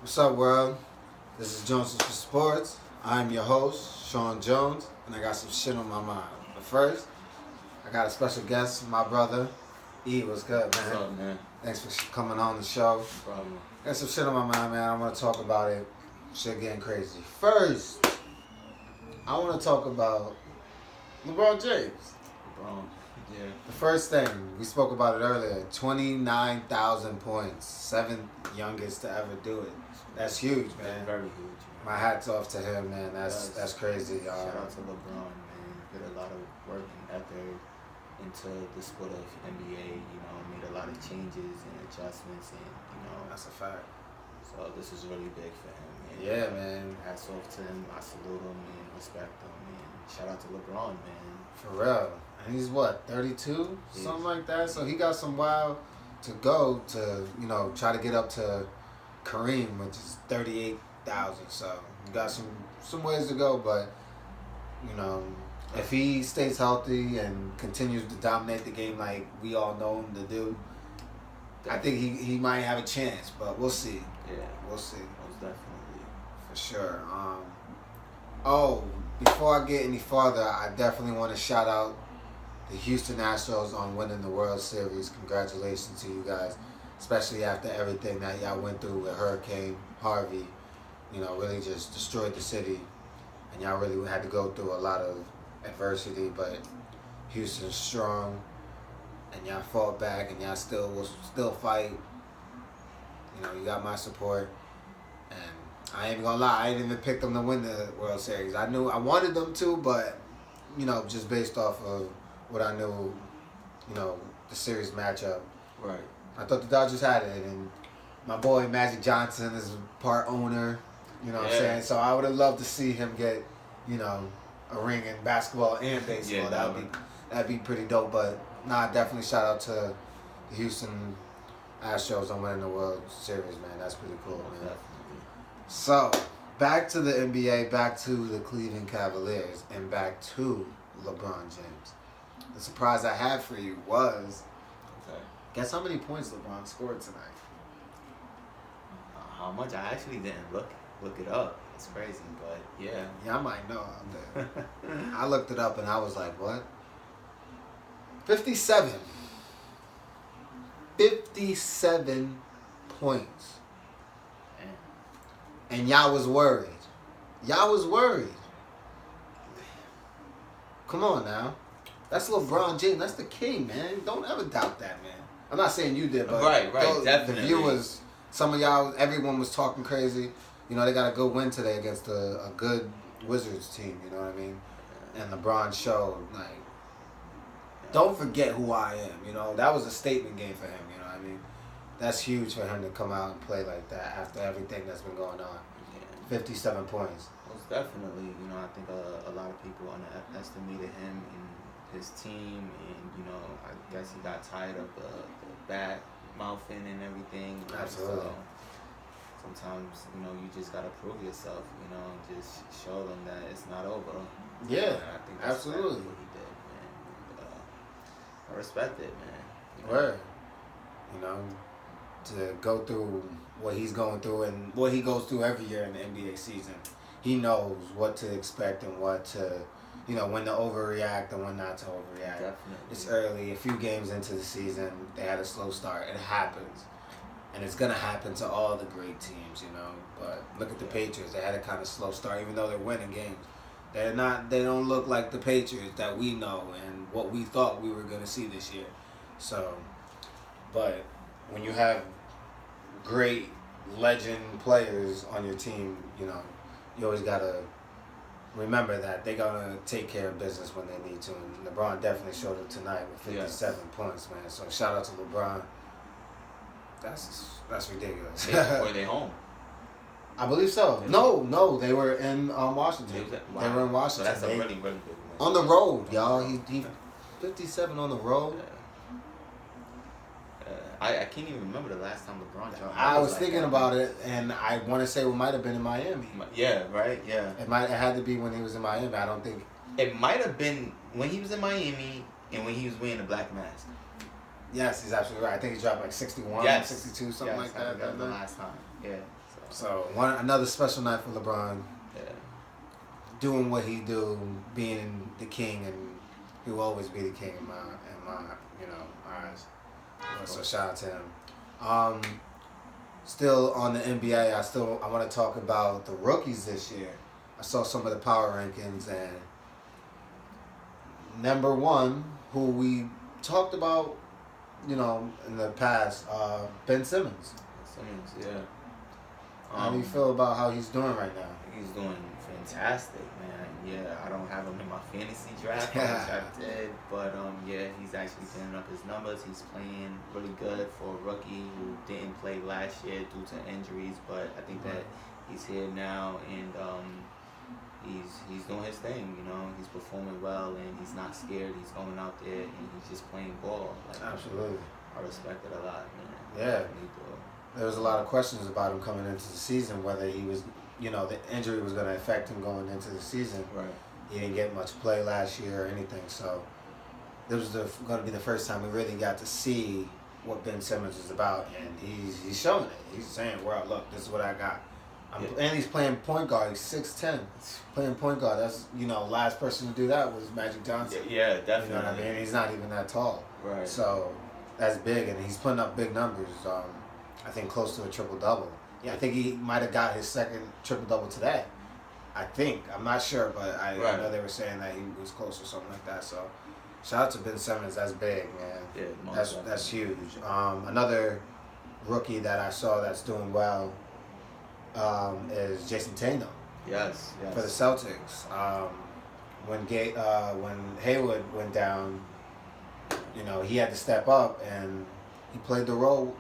What's up, world? This is Jones for Sports. I'm your host, Sean Jones, and I got some shit on my mind. But first, I got a special guest, my brother, E. What's good, man? What's up, man? Thanks for coming on the show. No problem. I got some shit on my mind, man. I want to talk about it. Shit getting crazy. First, I want to talk about LeBron James. LeBron, yeah. The first thing, we spoke about it earlier, 29,000 points. 7th youngest to ever do it. That's huge, man. Very huge. Man. My hat's off to him, man. That's crazy. Shout out to LeBron, man. Did a lot of work and effort into the sport of NBA. You know, made a lot of changes and adjustments, and that's a fact. So this is really big for him, man. Yeah, man. Hats off to him. I salute him and respect him, man. Shout out to LeBron, man. For real. And he's what, 32? Something like that. So he got some while to go to, try to get up to Kareem, which is 38,000. So you got some ways to go, but if he stays healthy and continues to dominate the game like we all know him to do, I think he might have a chance, but we'll see. Yeah, we'll see. Most definitely. For sure. Before I get any farther, I definitely want to shout out the Houston Astros on winning the World Series. Congratulations to you guys, especially after everything that y'all went through with Hurricane Harvey. Really just destroyed the city, and y'all really had to go through a lot of adversity, but Houston's strong, and y'all fought back, and y'all still fight. You got my support, and I ain't gonna lie, I ain't even picked them to win the World Series. I knew I wanted them to, but just based off of what I knew, the series matchup. Right. I thought the Dodgers had it, and my boy Magic Johnson is part owner. What I'm saying? So I would have loved to see him get, a ring in basketball and baseball. Yeah, that'd be pretty dope. But definitely shout out to the Houston Astros on winning the World Series, man. That's pretty cool, man. Definitely. So back to the NBA, back to the Cleveland Cavaliers, and back to LeBron James. The surprise I had for you was, guess how many points LeBron scored tonight? How much? I actually didn't look it up. It's crazy, but yeah. Yeah, I might know. I looked it up and I was like, what? 57. 57 points. Man. And y'all was worried. Come on now. That's LeBron James. That's the king, man. Don't ever doubt that, man. I'm not saying you did, but right, definitely. The viewers, some of y'all, everyone was talking crazy. They got a good win today against a good Wizards team, you know what I mean? And LeBron showed, don't forget who I am, That was a statement game for him, you know what I mean? That's huge for him to come out and play like that after everything that's been going on. Yeah. 57 points. Most definitely, I think a lot of people underestimated him and his team, and, I guess he got tired of the bad mouthing and everything. Absolutely. So, sometimes, you just got to prove yourself, and just show them that it's not over. Yeah, I think that's absolutely exactly what he did, man. And, I respect it, man. Word. To go through what he's going through and what he goes through every year in the NBA season. He knows what to expect and what to, when to overreact and when not to overreact. Definitely. It's early, a few games into the season, they had a slow start. It happens. And it's going to happen to all the great teams, But look at the Patriots. They had a kind of slow start, even though they're winning games. They don't look like the Patriots that we know and what we thought we were going to see this year. So, but when you have great legend players on your team, you always got to remember that they're going to take care of business when they need to. And LeBron definitely showed it tonight with 57 points, man. So shout out to LeBron. That's ridiculous. Were they home? I believe so. No, they were in Washington. Wow. They were in Washington. So that's a really, really big win. On the road, y'all. He 57 on the road. I can't even remember the last time LeBron dropped. I was thinking about it, and I want to say it might have been in Miami. Yeah, right. Yeah. It had to be when he was in Miami. I don't think it might have been when he was in Miami and when he was wearing the black mask. Yes, he's absolutely right. I think he dropped like 61, 62, something like that. That was the last time. Yeah. So another special night for LeBron. Yeah. Doing what he do, being the king, and he will always be the king in my eyes. So shout out to him. Still on the NBA, I want to talk about the rookies this year. I saw some of the power rankings, and number one, who we talked about, in the past, Ben Simmons. Simmons, yeah. How do you feel about how he's doing right now? He's doing fantastic, man. Yeah, I don't have him in my fantasy draft, which I did, but yeah, he's actually putting up his numbers. He's playing really good for a rookie who didn't play last year due to injuries, but I think that he's here now, and he's doing his thing. He's performing well, and he's not scared. He's going out there and he's just playing ball. Absolutely, I respect it a lot, man. Yeah. There was a lot of questions about him coming into the season, whether he was, the injury was going to affect him going into the season. Right. He didn't get much play last year or anything, so this was going to be the first time we really got to see what Ben Simmons is about, and he's showing it. He's saying, "Well, look, this is what I got." And he's playing point guard. He's 6'10", playing point guard. That's last person to do that was Magic Johnson. Yeah, definitely. You know what I mean? He's not even that tall. Right. So that's big, and he's putting up big numbers. I think close to a triple-double. Yeah, I think he might have got his second triple-double today. I think. I'm not sure, but I know they were saying that he was close or something like that. So, shout out to Ben Simmons. That's big, man. Yeah, that's huge. Another rookie that I saw that's doing well is Jason Tatum. Yes. For the Celtics. When Hayward went down, he had to step up, and he played the role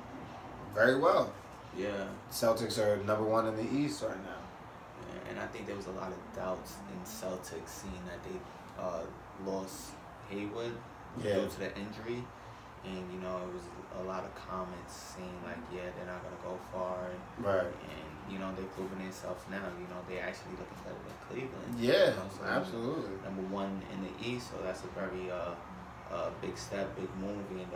very well. Yeah. Celtics are number one in the East right now. Yeah, and I think there was a lot of doubts in Celtics seeing that they lost Hayward due to the injury. And, it was a lot of comments saying, they're not going to go far. Right. And, they've proven themselves now. They actually looking better than Cleveland. Yeah, so absolutely. Number one in the East, so that's a very big step, big move. And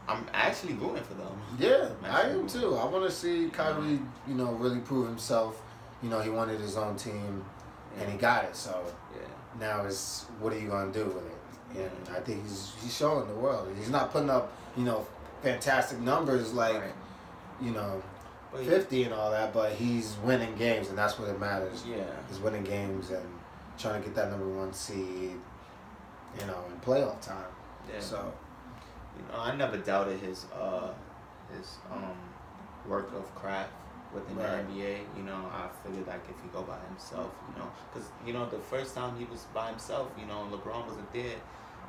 I'm actually rooting for them. Yeah, I am too. I want to see Kyrie, really prove himself. He wanted his own team, and he got it. So now it's what are you going to do with it? And I think he's showing the world. He's not putting up, fantastic numbers like, 50 and all that, but he's winning games, and that's what it matters. Yeah. He's winning games and trying to get that number one seed, in playoff time. Yeah. So. I never doubted his work of craft within the NBA. I figured if he go by himself, because the first time he was by himself, and LeBron wasn't there,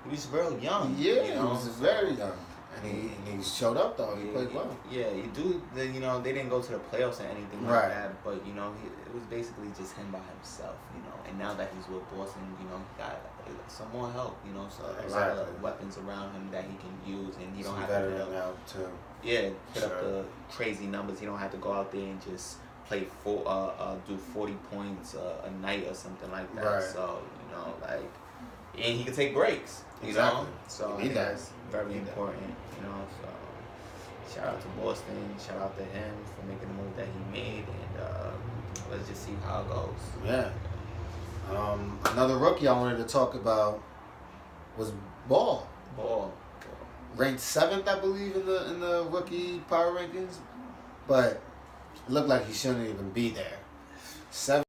he was real young. Yeah, he was very young, and he showed up though. He played well. Yeah, he do. They didn't go to the playoffs or anything like that, but it was basically just him by himself. And now that he's with Boston, he got some more help. So a lot of weapons around him that he can use, and he don't have to now too. Yeah, put up the crazy numbers. He don't have to go out there and just play do 40 points a night or something like that. Right. So and he can take breaks. Exactly. So I think that's very important. So shout out to Boston. Shout out to him for making the move that he made, and let's just see how it goes. Yeah. Another rookie I wanted to talk about was Ball. Ranked 7th, I believe, in the rookie power rankings, but it looked like he shouldn't even be there.